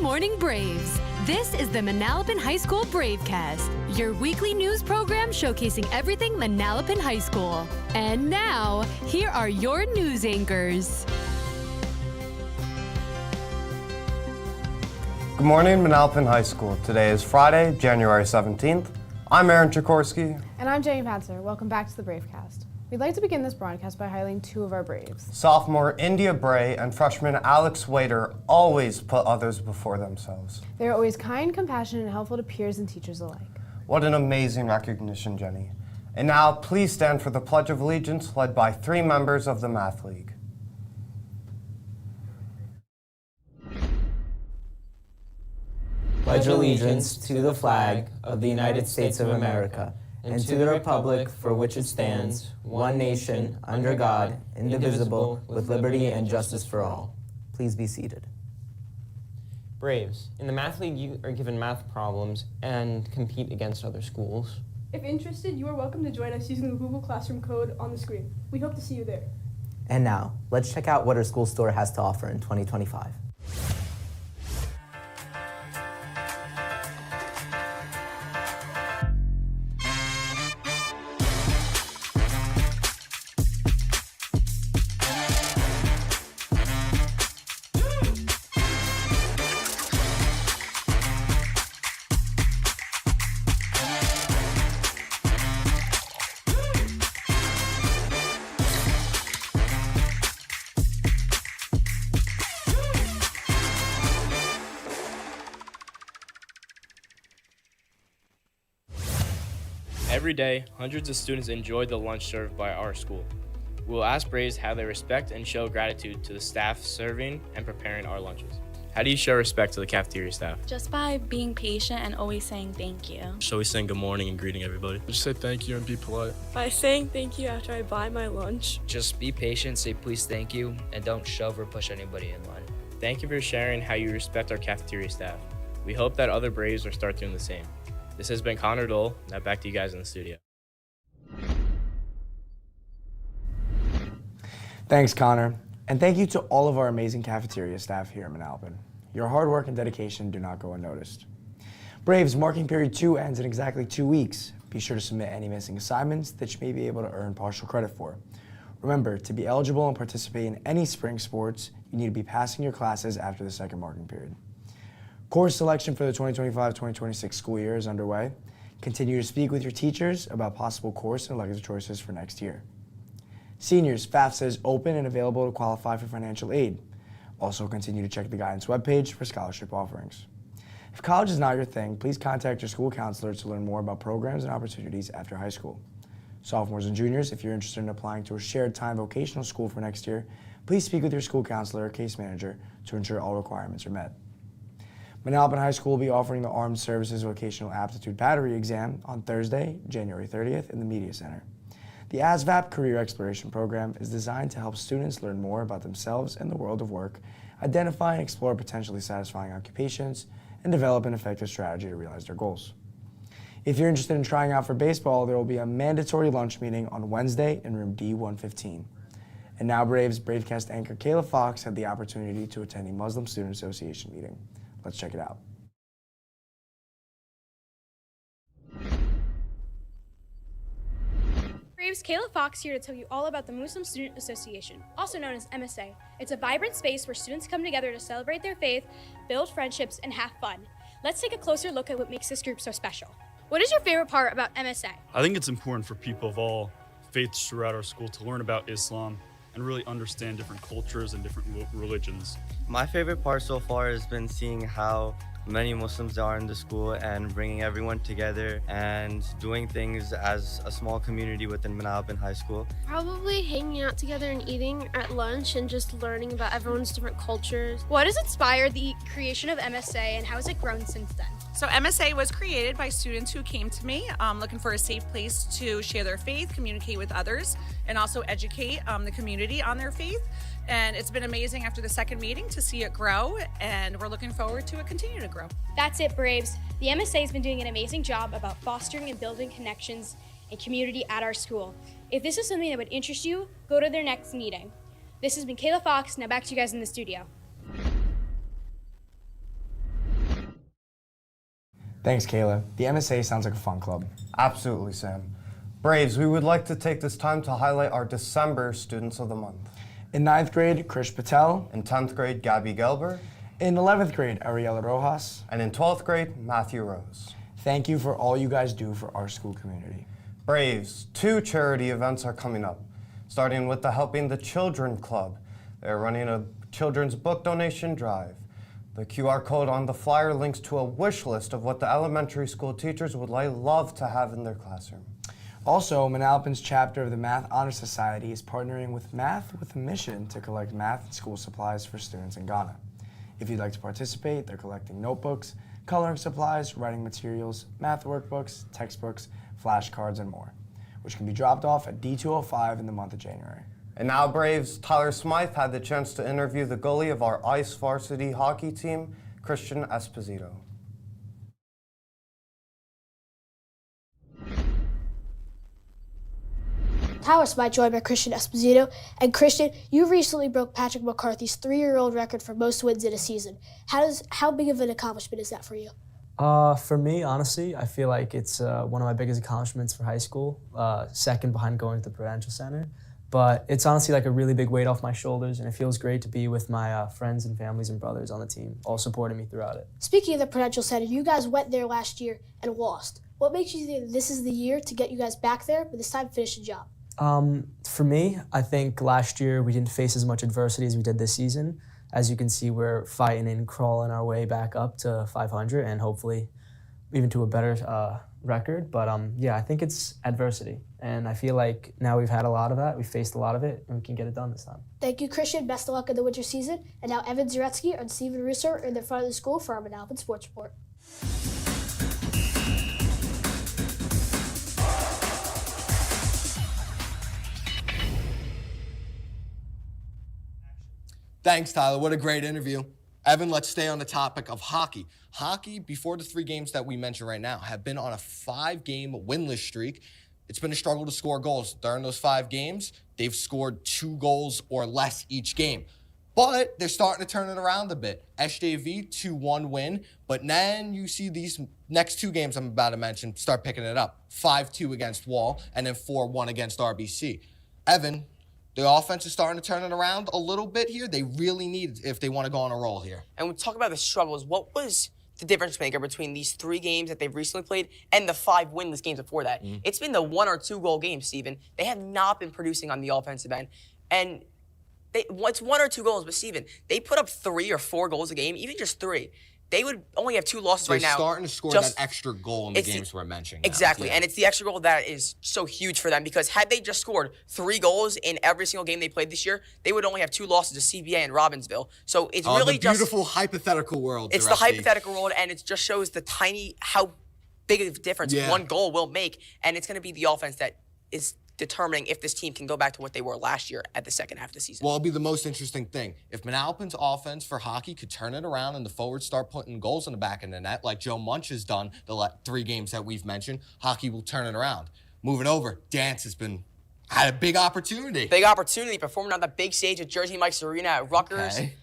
Morning Braves. This is the Manalapan High School Bravecast, your weekly news program showcasing everything Manalapan High School. And now, here are your news anchors. Good morning, Manalapan High School. Today is Friday, January 17th. I'm Aaron Chikorski. And I'm Jamie Patzer. Welcome back to the Bravecast. We'd like to begin this broadcast by highlighting two of our Braves. Sophomore India Bray and freshman Alex Waiter always put others before themselves. They're always kind, compassionate, and helpful to peers and teachers alike. What an amazing recognition, Jenny. And now, please stand for the Pledge of Allegiance led by 3 members of the Math League. Pledge allegiance to the flag of the United States of America and to the republic for which it stands, one nation, under God, indivisible, with liberty and justice for all. Please be seated. Braves, in the Math League you are given math problems and compete against other schools. If interested, you are welcome to join us using the Google Classroom code on the screen. We hope to see you there. And now, let's check out what our school store has to offer in 2025. Every day, hundreds of students enjoy the lunch served by our school. We will ask Braves how they respect and show gratitude to the staff serving and preparing our lunches. How do you show respect to the cafeteria staff? Just by being patient and always saying thank you. So we saying good morning and greeting everybody. Just say thank you and be polite. By saying thank you after I buy my lunch. Just be patient, say please thank you, and don't shove or push anybody in line. Thank you for sharing how you respect our cafeteria staff. We hope that other Braves will start doing the same. This has been Connor Dole. Now back to you guys in the studio. Thanks, Connor. And thank you to all of our amazing cafeteria staff here at Manalapan. Your hard work and dedication do not go unnoticed. Braves, marking period 2 ends in exactly 2 weeks. Be sure to submit any missing assignments that you may be able to earn partial credit for. Remember, to be eligible and participate in any spring sports, you need to be passing your classes after the second marking period. Course selection for the 2025-2026 school year is underway. Continue to speak with your teachers about possible course and elective choices for next year. Seniors, FAFSA is open and available to qualify for financial aid. Also continue to check the guidance webpage for scholarship offerings. If college is not your thing, please contact your school counselor to learn more about programs and opportunities after high school. Sophomores and juniors, if you're interested in applying to a shared time vocational school for next year, please speak with your school counselor or case manager to ensure all requirements are met. Manalapan High School will be offering the Armed Services Vocational Aptitude Battery Exam on Thursday, January 30th in the Media Center. The ASVAP Career Exploration Program is designed to help students learn more about themselves and the world of work, identify and explore potentially satisfying occupations, and develop an effective strategy to realize their goals. If you're interested in trying out for baseball, there will be a mandatory lunch meeting on Wednesday in room D115. And now Braves Bravecast anchor Kayla Fox had the opportunity to attend a Muslim Student Association meeting. Let's check it out. Braves, Kayla Fox here to tell you all about the Muslim Student Association, also known as MSA. It's a vibrant space where students come together to celebrate their faith, build friendships, and have fun. Let's take a closer look at what makes this group so special. What is your favorite part about MSA? I think it's important for people of all faiths throughout our school to learn about Islam and really understand different cultures and different religions. My favorite part so far has been seeing how many Muslims there are in the school and bringing everyone together and doing things as a small community within Manalapan High School. Probably hanging out together and eating at lunch and just learning about everyone's different cultures. What has inspired the creation of MSA and how has it grown since then? So MSA was created by students who came to me looking for a safe place to share their faith, communicate with others, and also educate the community on their faith. And it's been amazing after the second meeting to see it grow, and we're looking forward to it continue to grow. That's it, Braves. The MSA has been doing an amazing job about fostering and building connections and community at our school. If this is something that would interest you, go to their next meeting. This has been Kayla Fox. Now back to you guys in the studio. Thanks, Kayla. The MSA sounds like a fun club. Absolutely, Sam. Braves, we would like to take this time to highlight our December Students of the Month. In 9th grade, Krish Patel. In 10th grade, Gabby Gelber. In 11th grade, Ariella Rojas. And in 12th grade, Matthew Rose. Thank you for all you guys do for our school community. Braves, 2 charity events are coming up, starting with the Helping the Children Club. They're running a children's book donation drive. The QR code on the flyer links to a wish list of what the elementary school teachers would love to have in their classroom. Also, Manalapan's chapter of the Math Honor Society is partnering with Math with a Mission to collect math and school supplies for students in Ghana. If you'd like to participate, they're collecting notebooks, coloring supplies, writing materials, math workbooks, textbooks, flashcards, and more, which can be dropped off at D205 in the month of January. And now, Braves, Tyler Smythe had the chance to interview the goalie of our ice varsity hockey team, Christian Esposito. Tyler Smythe joined by Christian Esposito. And Christian, you recently broke Patrick McCarthy's 3-year-old record for most wins in a season. How big of an accomplishment is that for you? For me, honestly, I feel like it's one of my biggest accomplishments for high school, second behind going to the Prudential Center. But it's honestly like a really big weight off my shoulders, and it feels great to be with my friends and families and brothers on the team, all supporting me throughout it. Speaking of the Prudential Center, you guys went there last year and lost. What makes you think this is the year to get you guys back there, but this time finish the job? For me, I think last year we didn't face as much adversity as we did this season. As you can see, we're fighting and crawling our way back up to 500 and hopefully even to a better record. But yeah, I think it's adversity. And I feel like now we've had a lot of that, we've faced a lot of it, and we can get it done this time. Thank you, Christian. Best of luck in the winter season. And now Evan Zaretsky and Steven Russo are in the front of the school for our Manalapan Sports Report. Thanks, Tyler. What a great interview. Evan, let's stay on the topic of hockey. Hockey, before the 3 games that we mentioned right now, have been on a 5-game winless streak. It's been a struggle to score goals. During those 5 games, they've scored 2 goals or less each game. But they're starting to turn it around a bit. SJV, 2-1 win. But then you see these next 2 games I'm about to mention start picking it up. 5-2 against Wall, and then 4-1 against RBC. Evan, the offense is starting to turn it around a little bit here. They really need it if they want to go on a roll here. And we talk about the struggles. What was the difference maker between these 3 games that they've recently played and the 5 winless games before that? It's been the 1 or 2 goal games, Steven. They have not been producing on the offensive end. And it's 1 or 2 goals, but Steven, they put up 3 or 4 goals a game, even just 3. They would only have 2 losses right now. They're starting to score that extra goal in the games we're mentioning. Exactly, and it's the extra goal that is so huge for them, because had they just scored 3 goals in every single game they played this year, they would only have 2 losses to CBA and Robbinsville. So it's really the beautiful hypothetical world. It's the hypothetical world, and it just shows how big of a difference 1 goal will make, and it's going to be the offense that is determining if this team can go back to what they were last year at the second half of the season. Well, it'll be the most interesting thing. If Manalapan's offense for hockey could turn it around and the forwards start putting goals in the back of the net, like Joe Munch has done the 3 games that we've mentioned, hockey will turn it around. Moving over, Dance had a big opportunity. Performing on the big stage at Jersey Mike's Arena at Rutgers. Okay.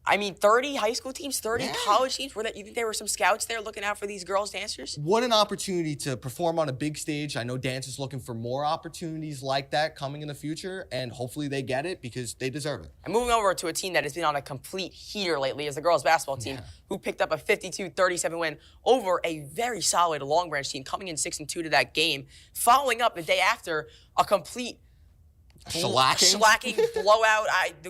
I mean, 30 high school teams, 30 college teams. You think there were some scouts there looking out for these girls dancers? What an opportunity to perform on a big stage. I know Dance is looking for more opportunities like that coming in the future, and hopefully they get it because they deserve it. And moving over to a team that has been on a complete heater lately is the girls basketball team, who picked up a 52-37 win over a very solid Long Branch team, coming in 6-2 to that game, following up the day after a complete shellacking blowout.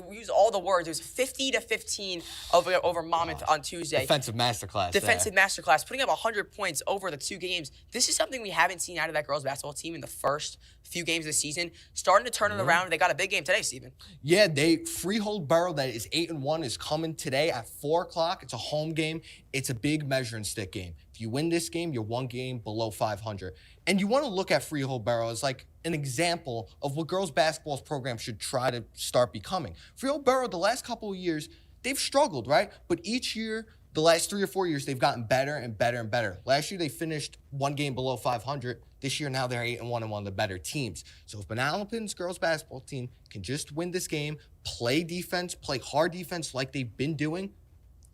We use all the words. It was 50-15 over Monmouth on Tuesday. Defensive masterclass. Masterclass, putting up 100 points over the 2 games. This is something we haven't seen out of that girls basketball team in the first few games of the season. Starting to turn it around. They got a big game today, Steven. Yeah, Freehold Borough that is 8-1 is coming today at 4 o'clock. It's a home game. It's a big measuring stick game. If you win this game, you're 1 game below 500. And you want to look at Freehold Borough as like an example of what girls basketball's program should try to start becoming. Freehold Borough, the last couple of years, they've struggled, right? But each year, the last 3 or 4 years, they've gotten better and better and better. Last year, they finished 1 game below 500. This year, now they're 8-1 and one of the better teams. So if Manalapan's girls basketball team can just win this game, play defense, play hard defense like they've been doing,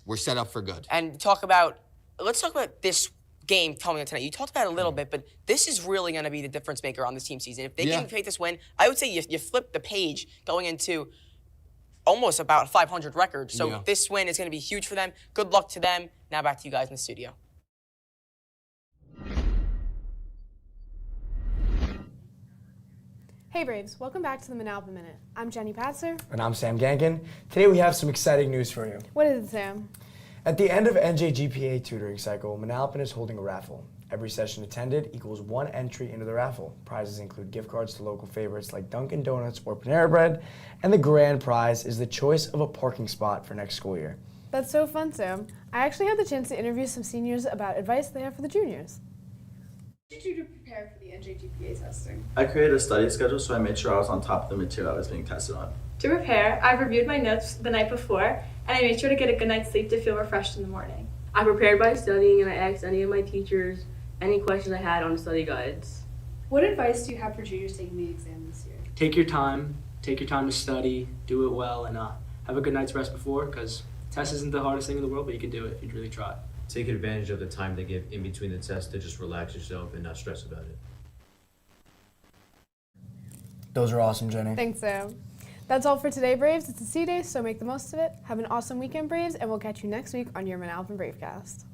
we're set up for good. And let's talk about this game coming up tonight. You talked about it a little bit, but this is really going to be the difference maker on this team season. If they can take this win, I would say you flip the page going into almost about a 500 record. So this win is going to be huge for them. Good luck to them. Now back to you guys in the studio. Hey Braves, welcome back to the Manalapan Minute. I'm Jenny Patzer. And I'm Sam Gankin. Today we have some exciting news for you. What is it, Sam? At the end of NJGPA tutoring cycle, Manalapan is holding a raffle. Every session attended equals 1 entry into the raffle. Prizes include gift cards to local favorites like Dunkin' Donuts or Panera Bread, and the grand prize is the choice of a parking spot for next school year. That's so fun, Sam. I actually had the chance to interview some seniors about advice they have for the juniors. What did you do to prepare for the NJGPA testing? I created a study schedule so I made sure I was on top of the material I was being tested on. To prepare, I've reviewed my notes the night before, and I made sure to get a good night's sleep to feel refreshed in the morning. I prepared by studying, and I asked any of my teachers any questions I had on the study guides. What advice do you have for juniors taking the exam this year? Take your time to study, do it well, and have a good night's rest before, because test isn't the hardest thing in the world, but you can do it if you really try. Take advantage of the time they give in between the tests to just relax yourself and not stress about it. Those are awesome, Jenny. Thanks, Sam. That's all for today, Braves. It's a C Day, so make the most of it. Have an awesome weekend, Braves, and we'll catch you next week on your Manalapan Bravecast.